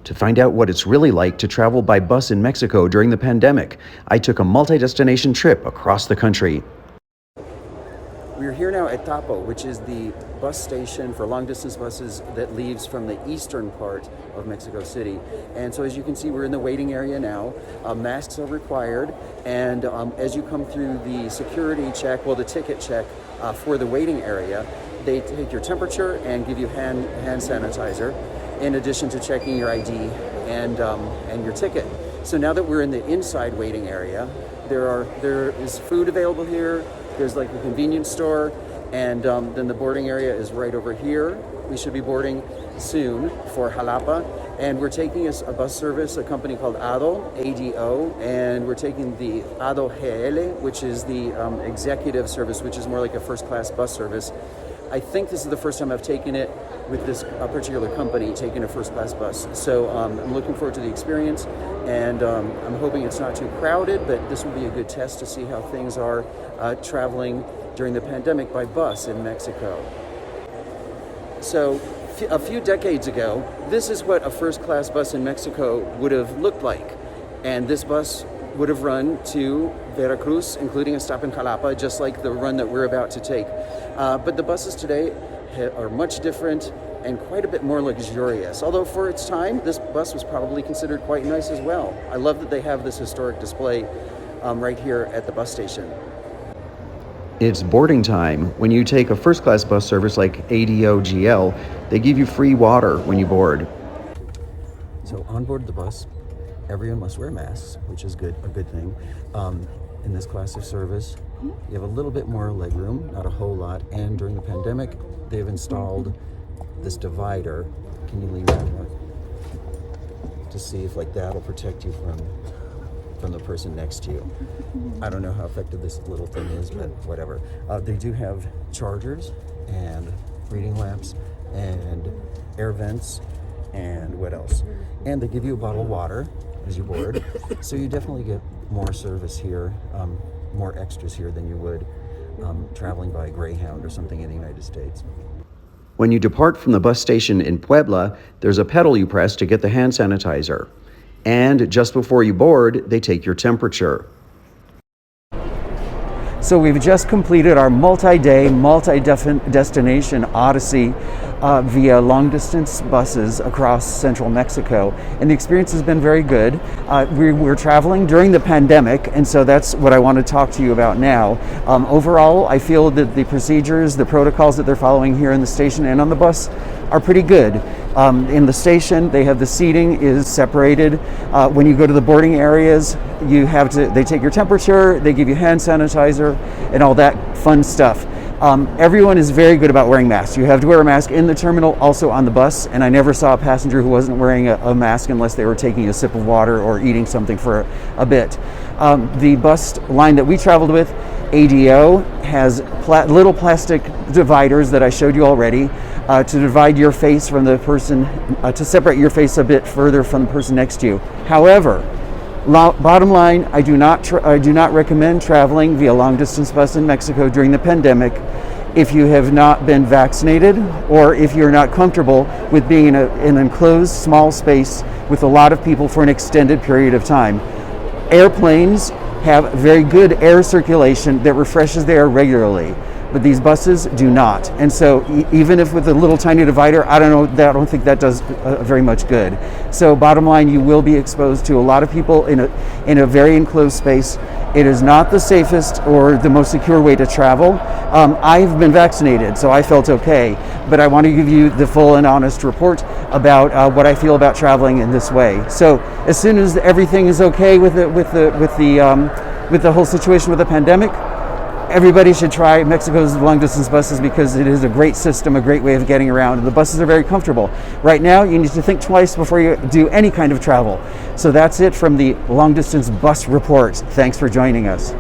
To find out what it's really like to travel by bus in Mexico during the pandemic, I took a multi-destination trip across the country. We're here now at CAPU, which is the bus station for long-distance buses that leaves from the eastern part of Mexico City. And so as you can see, we're in the waiting area now. Masks are required, and as you come through the security check, the ticket check for the waiting area, they take your temperature and give you hand sanitizer, in addition to checking your ID and your ticket. So now that we're in the inside waiting area, there is food available here. There's like a convenience store, and then the boarding area is right over here. We should be boarding soon for Jalapa, and we're taking a bus service, a company called ADO, and we're taking the ADO GL, which is the executive service, which is more like a first-class bus service. I think this is the first time I've taken it with this particular company, taking a first-class bus. So I'm looking forward to the experience, and I'm hoping it's not too crowded, but this will be a good test to see how things are traveling during the pandemic by bus in Mexico. So a few decades ago, this is what a first-class bus in Mexico would have looked like. And this bus would have run to Veracruz, including a stop in Jalapa, just like the run that we're about to take. But the buses today are much different and quite a bit more luxurious. Although for its time, this bus was probably considered quite nice as well. I love that they have this historic display right here at the bus station. It's boarding time. When you take a first-class bus service like ADO GL, they give you free water when you board. So on board the bus, everyone must wear masks, which is a good thing. In this class of service, you have a little bit more legroom, not a whole lot. And during the pandemic, they've installed this divider. Can you lean that to see if that'll protect you from the person next to you? I don't know how effective this little thing is, but whatever. They do have chargers and reading lamps and air vents and what else? And they give you a bottle of water as you board. So you definitely get more service here, more extras here than you would traveling by Greyhound or something in the United States. When you depart from the bus station in Puebla, there's a pedal you press to get the hand sanitizer. And just before you board, they take your temperature. So we've just completed our multi-day, multi-destination odyssey via long-distance buses across central Mexico, and the experience has been very good. We're traveling during the pandemic, and so that's what I want to talk to you about now. Overall, I feel that the procedures, the protocols that they're following here in the station and on the bus are pretty good. In the station, they have the seating is separated. When you go to the boarding areas, they take your temperature, they give you hand sanitizer, and all that fun stuff. Everyone is very good about wearing masks. You have to wear a mask in the terminal, also on the bus, and I never saw a passenger who wasn't wearing a mask unless they were taking a sip of water or eating something for a bit. The bus line that we traveled with, ADO, has little plastic dividers that I showed you already to divide your face from the person, to separate your face a bit further from the person next to you. However, bottom line, I do not recommend traveling via long-distance bus in Mexico during the pandemic if you have not been vaccinated or if you're not comfortable with being in an enclosed small space with a lot of people for an extended period of time. Airplanes have very good air circulation that refreshes the air regularly, but these buses do not. And so even if with a little tiny divider, I don't think that does very much good. So bottom line, you will be exposed to a lot of people in a very enclosed space. It is not the safest or the most secure way to travel. I've been vaccinated, so I felt okay, but I want to give you the full and honest report about what I feel about traveling in this way. So as soon as everything is okay with the whole situation with the pandemic, everybody should try Mexico's long-distance buses because it is a great system, a great way of getting around, and the buses are very comfortable. Right now, you need to think twice before you do any kind of travel. So that's it from the long-distance bus report. Thanks for joining us.